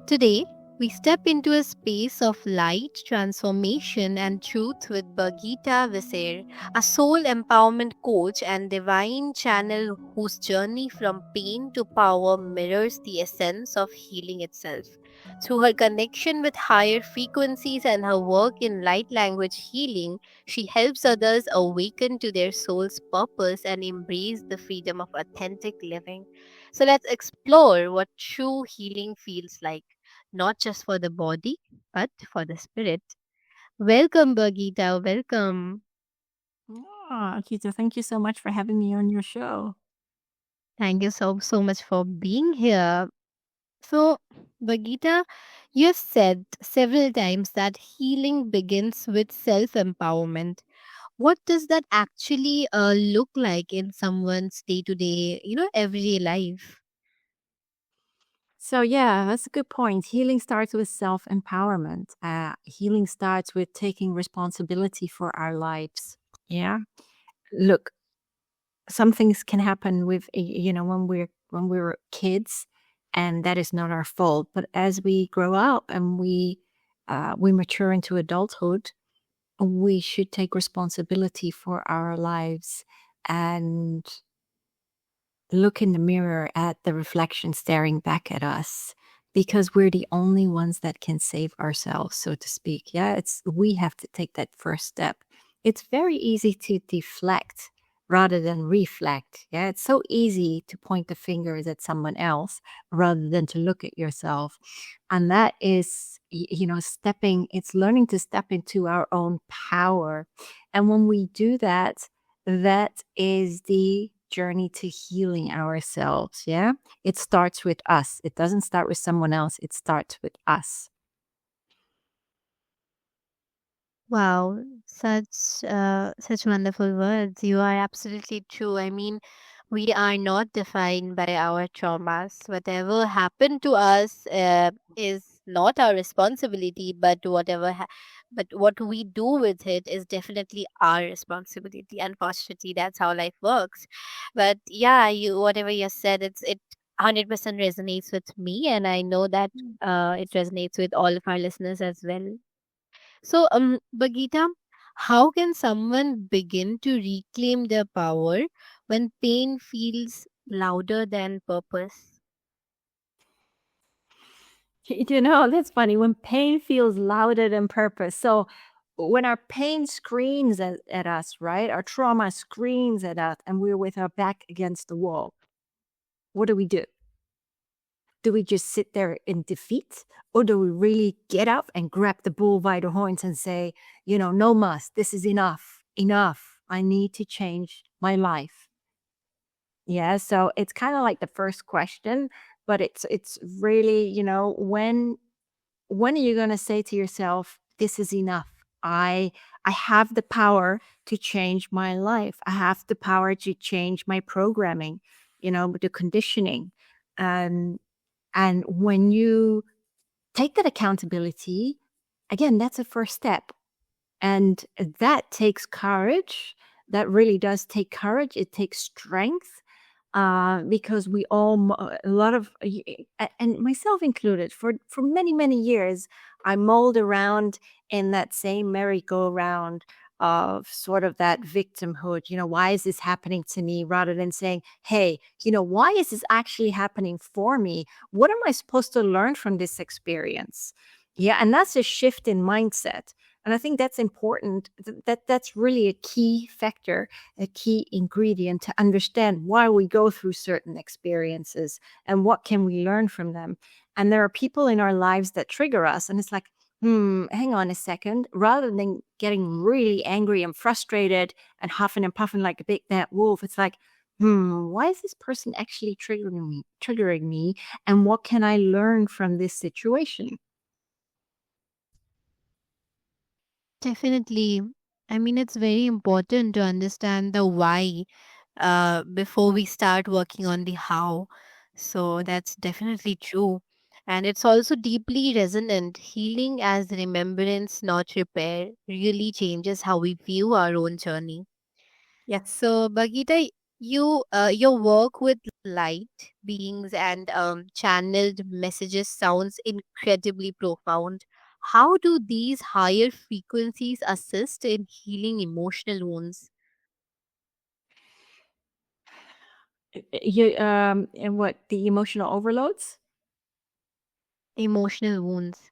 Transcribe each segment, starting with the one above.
Today, we step into a space of light, transformation, and truth with Birgitta Visser, a soul empowerment coach and divine channel whose journey from pain to power mirrors the essence of healing itself. Through her connection with higher frequencies and her work in light language healing, she helps others awaken to their soul's purpose and embrace the freedom of authentic living. So let's explore what true healing feels like, not just for the body, but for the spirit. Welcome, Birgitta. Welcome. Archita, thank you so much for having me on your show. Thank you so much for being here. So, Birgitta, you have said several times that healing begins with self empowerment. What does that actually look like in someone's day to day, everyday life? So, yeah, that's a good point. Healing starts with self empowerment. Healing starts with taking responsibility for our lives. Yeah. Look, some things can happen with, when we're kids, and that is not our fault. But as we grow up and we mature into adulthood, we should take responsibility for our lives and look in the mirror at the reflection staring back at us, because we're the only ones that can save ourselves, so to speak. Yeah, it's we have to take that first step. It's very easy to deflect rather than reflect. Yeah, it's so easy to point the fingers at someone else rather than to look at yourself. And that is, stepping, it's learning to step into our own power. And when we do that, that is the journey to healing ourselves. Yeah. It starts with us. It doesn't start with someone else. It starts with us. Wow, such wonderful words. You are absolutely true. I mean, we are not defined by our traumas. Whatever happened to us is not our responsibility, but but what we do with it is definitely our responsibility. Unfortunately, that's how life works. But yeah, you whatever you said, it 100% resonates with me, and I know that it resonates with all of our listeners as well. So, Bagita, how can someone begin to reclaim their power when pain feels louder than purpose? That's funny when pain feels louder than purpose. So when our pain screams at us, right? Our trauma screams at us and we're with our back against the wall. What do we do? Do we just sit there in defeat? Or do we really get up and grab the bull by the horns and say, no mas, this is enough, enough. I need to change my life. Yeah. So it's kind of like the first question, but it's really, when are you going to say to yourself, this is enough? I have the power to change my life. I have the power to change my programming, the conditioning. Um, and when you take that accountability, again, that's a first step. And that takes courage. That really does take courage. It takes strength, because we all, a lot of, and myself included, for many, many years, I mulled around in that same merry-go-round of sort of that victimhood. Why is this happening to me? Rather than saying, hey, why is this actually happening for me? What am I supposed to learn from this experience? Yeah, and that's a shift in mindset. And I think that's important. That's really a key factor, a key ingredient to understand why we go through certain experiences and what can we learn from them. And there are people in our lives that trigger us, and it's like, hang on a second. Rather than getting really angry and frustrated and huffing and puffing like a big bad wolf, it's like, why is this person actually triggering me, and what can I learn from this situation? Definitely. I mean, it's very important to understand the why before we start working on the how. So that's definitely true. And it's also deeply resonant. Healing as remembrance, not repair, really changes how we view our own journey. Yes. So, Bagita, Your work with light beings and channeled messages sounds incredibly profound. How do these higher frequencies assist in healing emotional wounds? You and what the emotional overloads? Emotional wounds.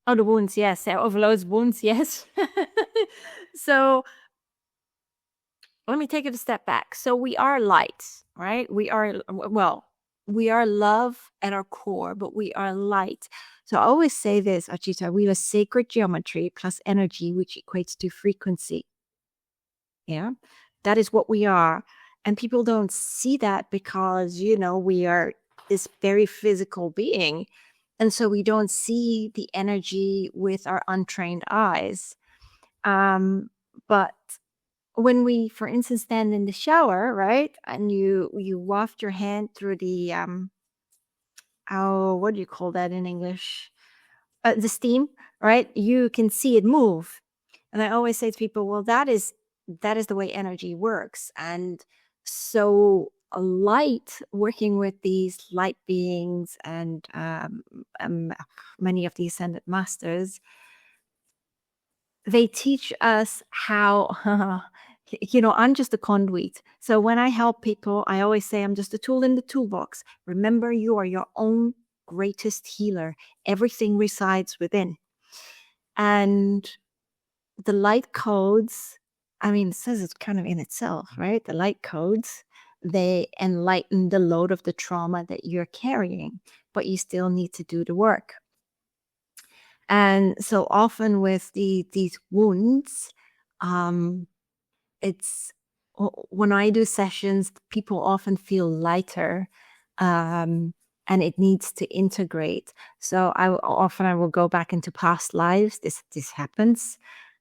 Oh, the wounds, yes. Overloads, wounds, yes. So let me take it a step back. So we are light, right? We are love at our core, but we are light. So I always say this, Archita, we are sacred geometry plus energy, which equates to frequency. Yeah. That is what we are. And people don't see that because, we are this very physical being. And so we don't see the energy with our untrained eyes. But when we, for instance, stand in the shower, right, and you waft your hand through the oh, what do you call that in English? The steam, right? You can see it move, and I always say to people, well, that is the way energy works, and so a light working with these light beings and many of the ascended masters, they teach us how I'm just a conduit. So when I help people, I always say I'm just a tool in the toolbox. Remember, you are your own greatest healer. Everything resides within. And the light codes, I mean, it says it's kind of in itself, right? The light codes, they enlighten the load of the trauma that you're carrying, but you still need to do the work. And so often with these wounds, um, it's when I do sessions, people often feel lighter, and it needs to integrate. So I will go back into past lives. This happens,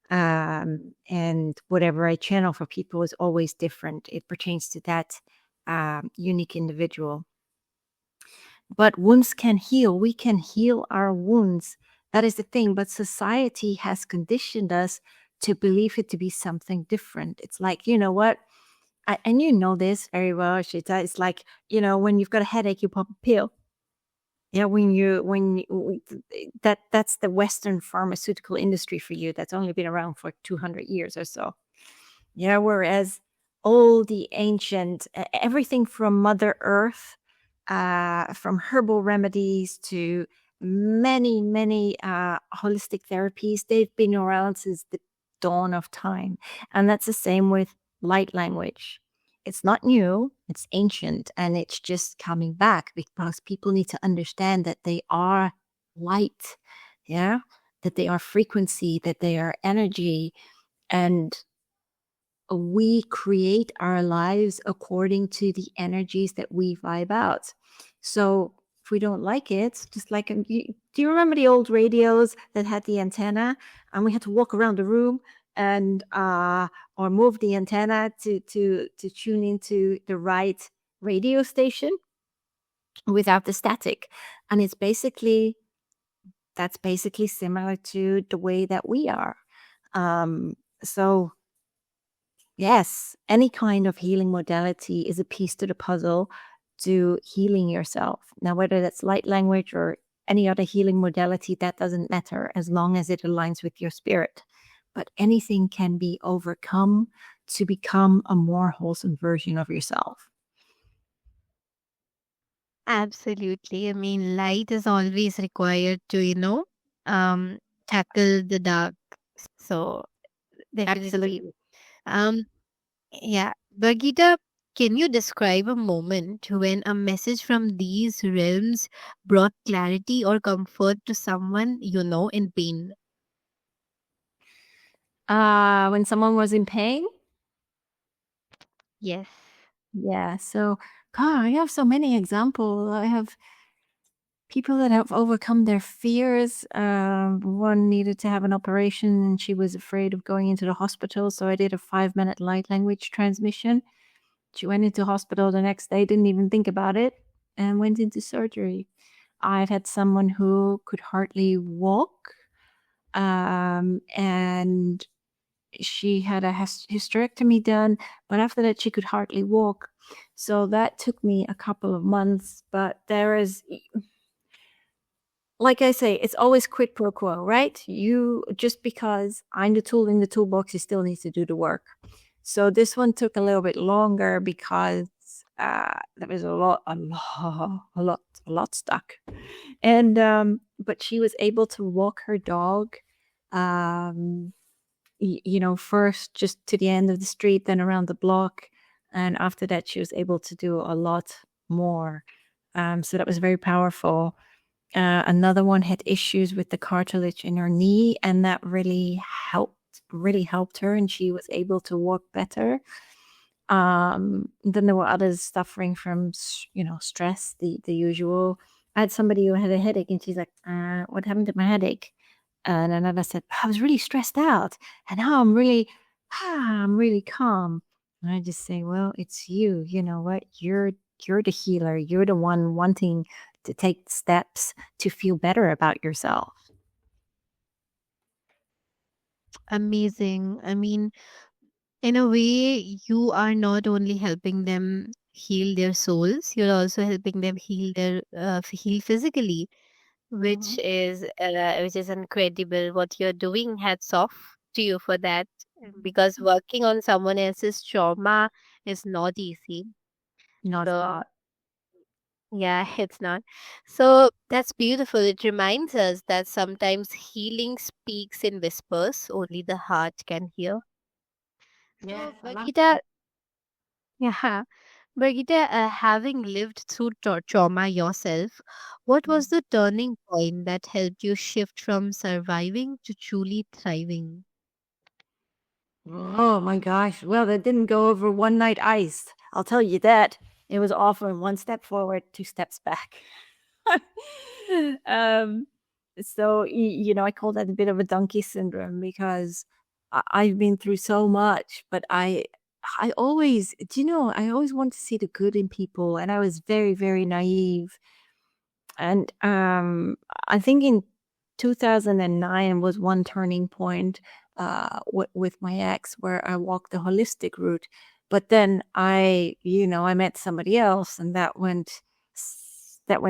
and whatever I channel for people is always different. It pertains to that unique individual. But wounds can heal. We can heal our wounds. That is the thing. But society has conditioned us to believe it to be something different. It's like, you know what? And you know this very well, Shita. It's like, when you've got a headache, you pop a pill. Yeah, that's the Western pharmaceutical industry for you. That's only been around for 200 years or so. Yeah, whereas all the ancient, everything from Mother Earth, from herbal remedies to many, many holistic therapies, they've been around since the dawn of time. And that's the same with light language. It's not new, it's ancient, and it's just coming back because people need to understand that they are light, yeah, that they are frequency, that they are energy, and we create our lives according to the energies that we vibe out. So if we don't like it, just like, do you remember the old radios that had the antenna and we had to walk around the room and or move the antenna to tune into the right radio station without the static? And that's basically similar to the way that we are. So yes, any kind of healing modality is a piece to the puzzle to healing yourself. Now, whether that's light language or any other healing modality, that doesn't matter as long as it aligns with your spirit. But anything can be overcome to become a more wholesome version of yourself. Absolutely. I mean, light is always required to, um, tackle the dark. So definitely. Absolutely. Um, yeah. Birgitta, can you describe a moment when a message from these realms brought clarity or comfort to someone you know in pain? When someone was in pain, Yes. yeah. So, God, I have so many examples. I have people that have overcome their fears. One needed to have an operation and she was afraid of going into the hospital. So I did a 5-minute light language transmission. She went into hospital the next day, didn't even think about it, and went into surgery. I've had someone who could hardly walk, and she had a hysterectomy done, but after that, she could hardly walk. So that took me a couple of months, but there is, like I say, it's always quid pro quo, right? You, just because I'm the tool in the toolbox, you still need to do the work. So this one took a little bit longer because there was a lot stuck. And but she was able to walk her dog, um, first just to the end of the street, then around the block, and after that, she was able to do a lot more. So that was very powerful. Another one had issues with the cartilage in her knee, and that really helped her, and she was able to walk better. Then there were others suffering from, stress, the usual. I had somebody who had a headache, and she's like, "What happened to my headache?" And another said, "I was really stressed out, and now I'm really calm." And I just say, "Well, it's you. You know what? You're the healer. You're the one wanting to take steps to feel better about yourself." Amazing. I mean, in a way, you are not only helping them heal their souls, you're also helping them heal physically, Mhm. which is incredible. What you're doing, hats off to you for that, because working on someone else's trauma is not easy. No, it's So not. yeah, it's not. So that's beautiful. It reminds us that sometimes healing speaks in whispers, only the heart can hear. Yes, So I love Birgitta, that. yeah, Birgitta, having lived through trauma yourself, what was the turning point that helped you shift from surviving to truly thriving? Oh my gosh. Well, that didn't go over one night ice. I'll tell you that. It was often one step forward, two steps back. um, so, I call that a bit of a donkey syndrome because I've been through so much, but I always, I always want to see the good in people. And I was very, very naive. And I think in 2009 was one turning point with my ex where I walked the holistic route. But then I met somebody else, and that went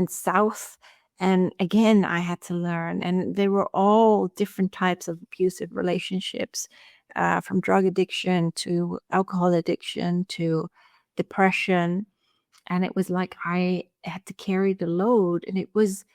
south. And again, I had to learn, and they were all different types of abusive relationships, from drug addiction to alcohol addiction to depression. And it was like I had to carry the load, and it was,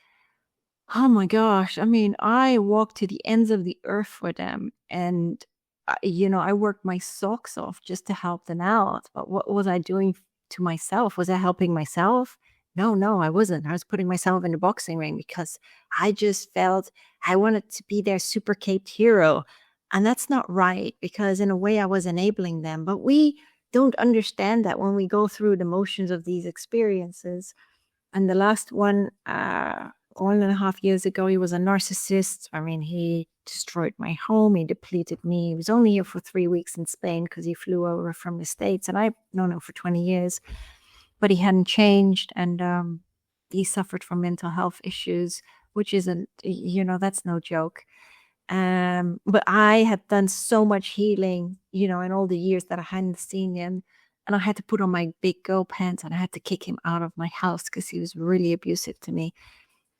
oh my gosh, I mean, I walked to the ends of the earth for them, and I worked my socks off just to help them out. But what was I doing to myself? Was I helping myself? No, no, I wasn't. I was putting myself in the boxing ring because I just felt I wanted to be their super caped hero, and that's not right, because in a way I was enabling them. But we don't understand that when we go through the motions of these experiences. And the last one, 1.5 years ago, he was a narcissist. I mean, he destroyed my home. He depleted me. He was only here for 3 weeks in Spain because he flew over from the States. And I've known him for 20 years, but he hadn't changed. And he suffered from mental health issues, which isn't, that's no joke. But I had done so much healing, in all the years that I hadn't seen him. And I had to put on my big girl pants, and I had to kick him out of my house because he was really abusive to me.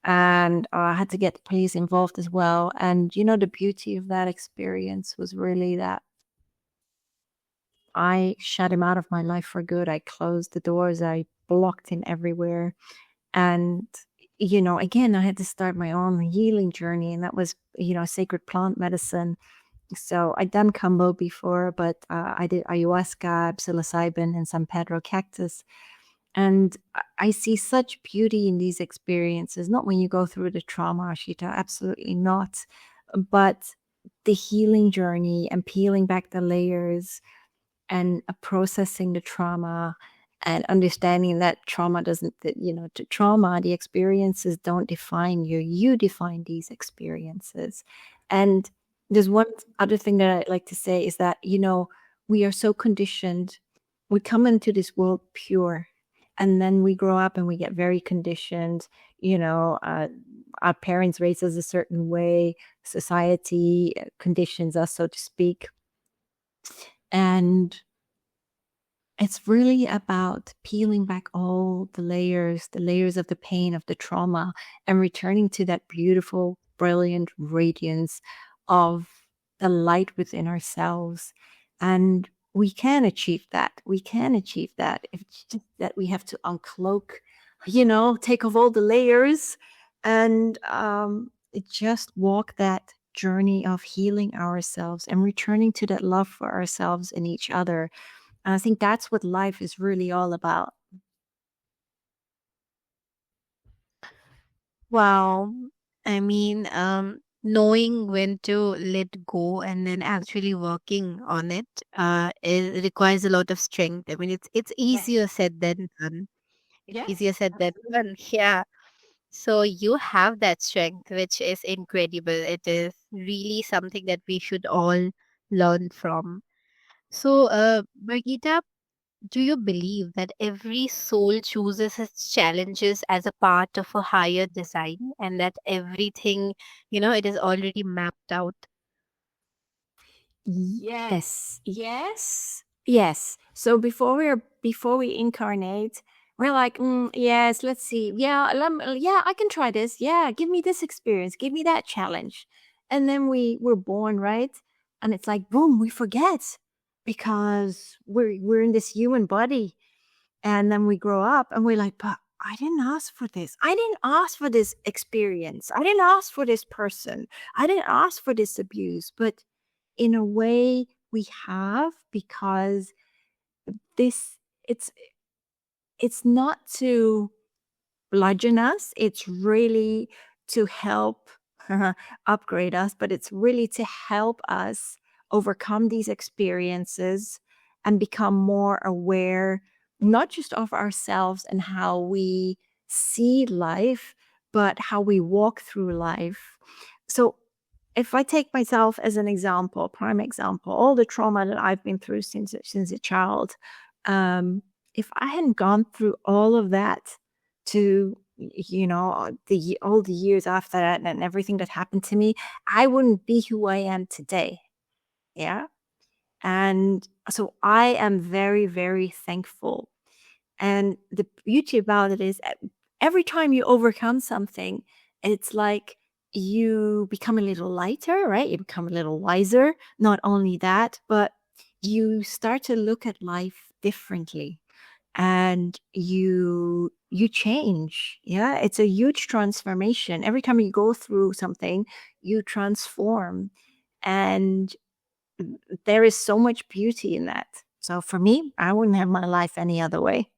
And I had to get the police involved as well. And, the beauty of that experience was really that I shut him out of my life for good. I closed the doors, I blocked him everywhere. And, again, I had to start my own healing journey. And that was, sacred plant medicine. So I'd done Kambo before, but I did ayahuasca, psilocybin, and San Pedro cactus. And I see such beauty in these experiences, not when you go through the trauma, Archita, absolutely not. But the healing journey and peeling back the layers and processing the trauma and understanding that trauma doesn't, the experiences don't define you. You define these experiences. And there's one other thing that I'd like to say is that, we are so conditioned. We come into this world pure, and then we grow up and we get very conditioned. Our parents raise us a certain way, society conditions us, so to speak. And it's really about peeling back all the layers of the pain, of the trauma, and returning to that beautiful, brilliant radiance of the light within ourselves. And we can achieve that. We can achieve that. It's just that we have to uncloak, take off all the layers and just walk that journey of healing ourselves and returning to that love for ourselves and each other. And I think that's what life is really all about. Wow. I mean, knowing when to let go and then actually working on it, it requires a lot of strength. I mean, it's Yes. easier said than done. It's Yes. easier said than Absolutely. done. Yeah. So you have that strength, which is incredible. It is really something that we should all learn from. So, Birgitta, do you believe that every soul chooses its challenges as a part of a higher design and that everything, it is already mapped out? Yes. Yes. Yes. So before we incarnate, we're like, yes, let's see. Yeah, yeah, I can try this. Yeah, give me this experience. Give me that challenge. And then we're born, right? And it's like, boom, we forget because we're in this human body. And then we grow up and we're like, but I didn't ask for this. I didn't ask for this experience. I didn't ask for this person. I didn't ask for this abuse. But in a way, we have, because this it's it's not to bludgeon us. It's really to help upgrade us, but it's really to help us overcome these experiences and become more aware, not just of ourselves and how we see life, but how we walk through life. So, if I take myself as an example, prime example, all the trauma that I've been through since a child, if I hadn't gone through all of that to all the years after that and everything that happened to me, I wouldn't be who I am today. Yeah. And so I am very, very thankful. And the beauty about it is every time you overcome something, it's like you become a little lighter, right? You become a little wiser. Not only that, but you start to look at life differently and you change. Yeah, it's a huge transformation. Every time you go through something, you transform, and there is so much beauty in that. So for me, I wouldn't have my life any other way.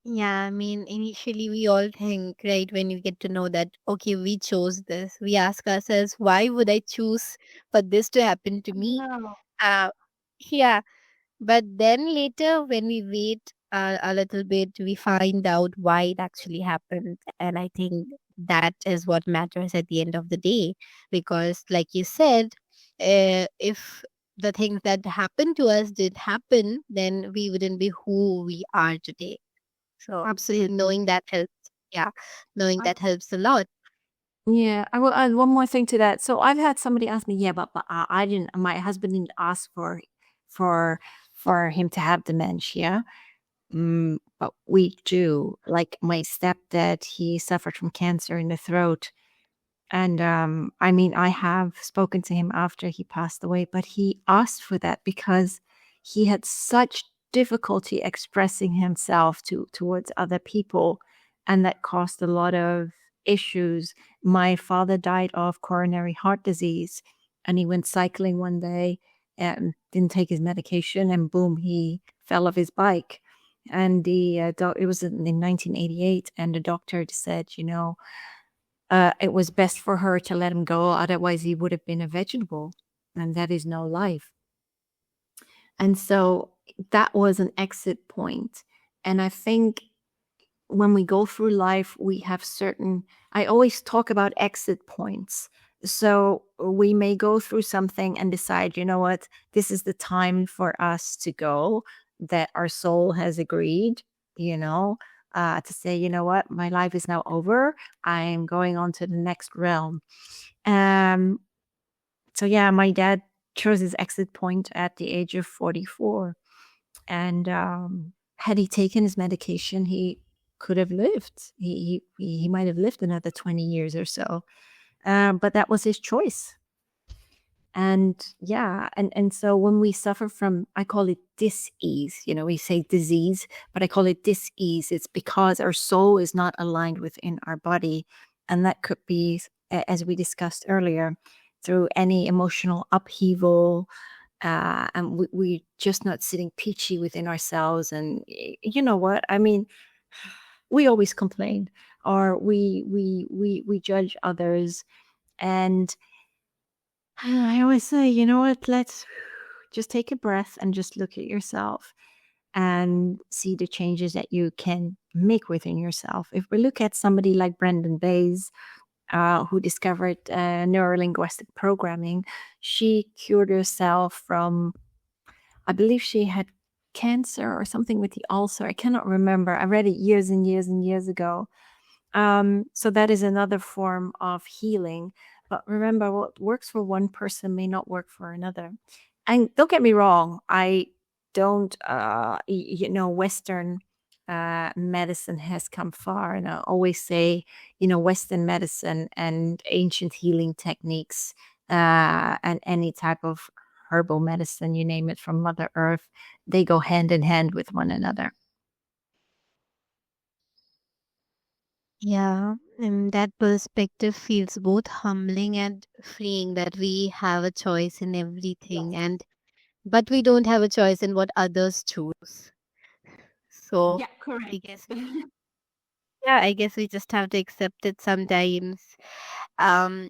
Yeah, I mean, initially we all think, right, when you get to know that, okay, we chose this, we ask ourselves, why would I choose for this to happen to me? No. Uh, yeah, but then later, when we wait a little bit, we find out why it actually happened. And I think that is what matters at the end of the day. Because, like you said, if the things that happened to us did happen, then we wouldn't be who we are today. So, Absolutely. knowing that helps. Yeah, knowing I that helps a lot. Yeah, I will add one more thing to that. So I've had somebody ask me, yeah, but I didn't. My husband didn't ask for for him to have dementia. But we do. Like my stepdad, he suffered from cancer in the throat, and I mean, I have spoken to him after he passed away, but he asked for that because he had such difficulty expressing himself towards other people, and that caused a lot of issues. My father died of coronary heart disease, and he went cycling one day and didn't take his medication, and boom, he fell off his bike. And it was in 1988, and the doctor said, it was best for her to let him go. Otherwise, he would have been a vegetable, and that is no life. And so that was an exit point. And I think when we go through life, we have I always talk about exit points. So we may go through something and decide, you know what, this is the time for us to go, that our soul has agreed, to say, you know what, my life is now over. I'm going on to the next realm. Um, so yeah, my dad chose his exit point at the age of 44. And had he taken his medication, he could have lived. He might have lived another 20 years or so. But that was his choice. And yeah, and so when we suffer from, I call it dis-ease, we say disease, but I call it dis-ease. It's because our soul is not aligned within our body. And that could be, as we discussed earlier, through any emotional upheaval, and we're just not sitting peachy within ourselves. And you know what? I mean, we always complain, or we judge others. And I always say, you know what? Let's just take a breath and just look at yourself and see the changes that you can make within yourself. If we look at somebody like Brendan Bayes, who discovered neurolinguistic programming, she cured herself from, I believe she had cancer or something with the ulcer. I cannot remember. I read it years and years and years ago. So that is another form of healing. But remember, what works for one person may not work for another. And don't get me wrong, I don't, Western medicine has come far. And I always say, Western medicine and ancient healing techniques, and any type of herbal medicine, you name it, from Mother Earth, they go hand in hand with one another. Yeah, and that perspective feels both humbling and freeing, that we have a choice in everything, Yes. and but we don't have a choice in what others choose. So Yeah, correct. I guess yeah, I guess we just have to accept it sometimes.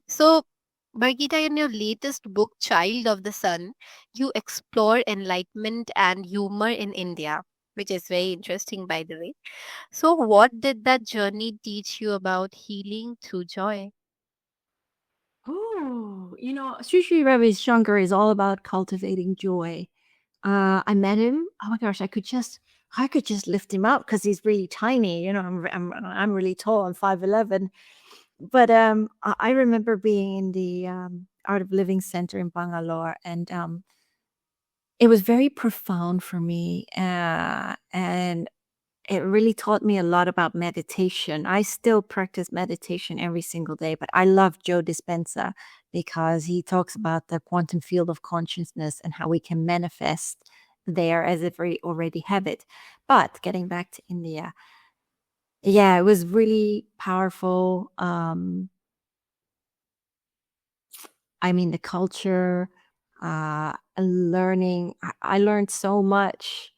So Birgitta, in your latest book, Child of the Sun, you explore enlightenment and humor in India, which is very interesting, by the way. So, what did that journey teach you about healing through joy? Oh, Sri Sri Ravi Shankar is all about cultivating joy. I met him. Oh my gosh, I could just lift him up because he's really tiny. I'm really tall. I'm 5'11". But I remember being in the Art of Living Center in Bangalore, and it was very profound for me, and it really taught me a lot about meditation. I still practice meditation every single day, but I love Joe Dispenza because he talks about the quantum field of consciousness and how we can manifest there as if we already have it. But getting back to India, yeah, it was really powerful. I mean, the culture, learning. I learned so much.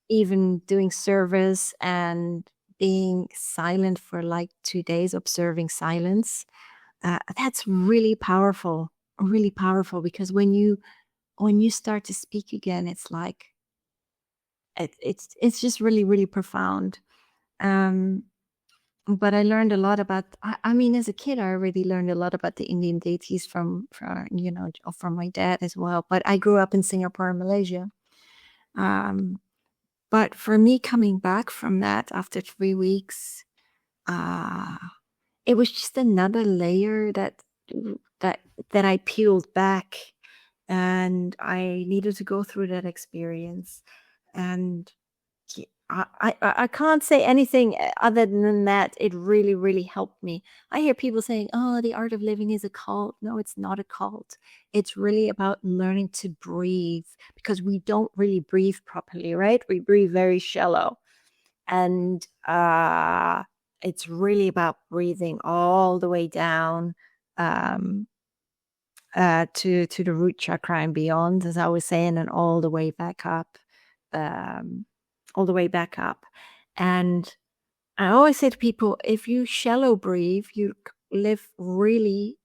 Even doing service and being silent for like 2 days, observing silence. That's really powerful, because when you start to speak again, it's like it's just really, really profound. Um, but I learned a lot about. I mean, as a kid, I already learned a lot about the Indian deities from my dad as well. But I grew up in Singapore and Malaysia. Um, But for me, coming back from that after 3 weeks, uh, it was just another layer that that I peeled back, and I needed to go through that experience. And I can't say anything other than that. It really, really helped me. I hear people saying, "Oh, the art of living is a cult." No, it's not a cult. It's really about learning to breathe, because we don't really breathe properly, right? We breathe very shallow. And it's really about breathing all the way down, um, to the root chakra and beyond, as I was saying, and all the way back up, um, all the way back up. And I always say to people, if you shallow breathe, you live really,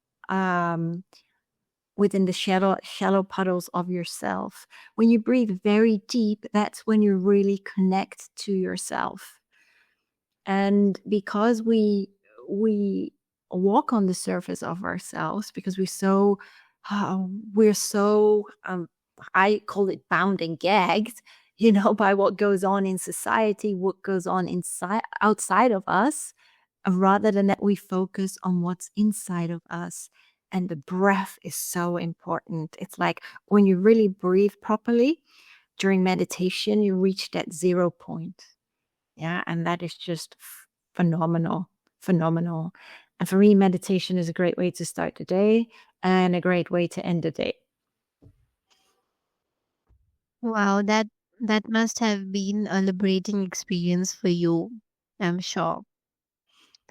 within the shallow puddles of yourself. When you breathe very deep, that's when you really connect to yourself. And because we walk on the surface of ourselves, because we're so I call it bound and gagged, by what goes on in society, what goes on inside outside of us, rather than that we focus on what's inside of us. And the breath is so important. It's like when you really breathe properly during meditation, you reach that 0 point. Yeah. And that is just phenomenal, phenomenal. And for me, meditation is a great way to start the day and a great way to end the day. Wow, that must have been a liberating experience for you, I'm sure.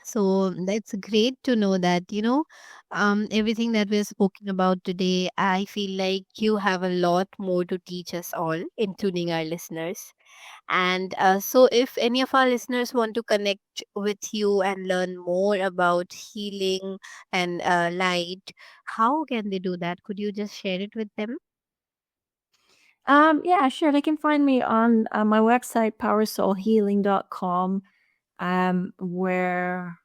So that's great to know that, everything that we're speaking about today, I feel like you have a lot more to teach us all, including our listeners. And so, if any of our listeners want to connect with you and learn more about healing and light, how can they do that? Could you just share it with them? Yeah, sure. They can find me on my website, powersoulhealing.com, where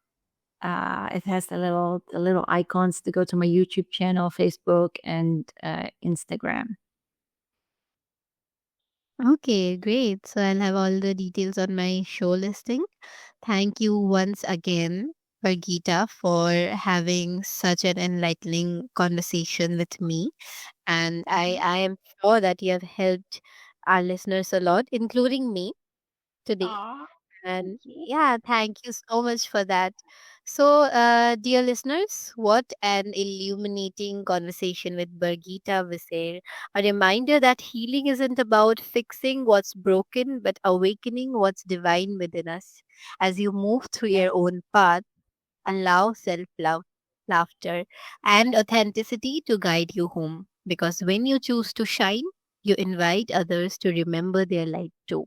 it has the little icons to go to my YouTube channel, Facebook, and Instagram. Okay, great. So, I'll have all the details on my show listing. Thank you once again, Birgitta, for having such an enlightening conversation with me. And I am sure that you have helped our listeners a lot, including me today. Aw, thank And you. yeah, thank you so much for that. So, dear listeners, what an illuminating conversation with Birgitta Visser. A reminder that healing isn't about fixing what's broken, but awakening what's divine within us. As you move through Yeah. your own path, allow self love, laughter, and authenticity to guide you home. Because when you choose to shine, you invite others to remember their light too.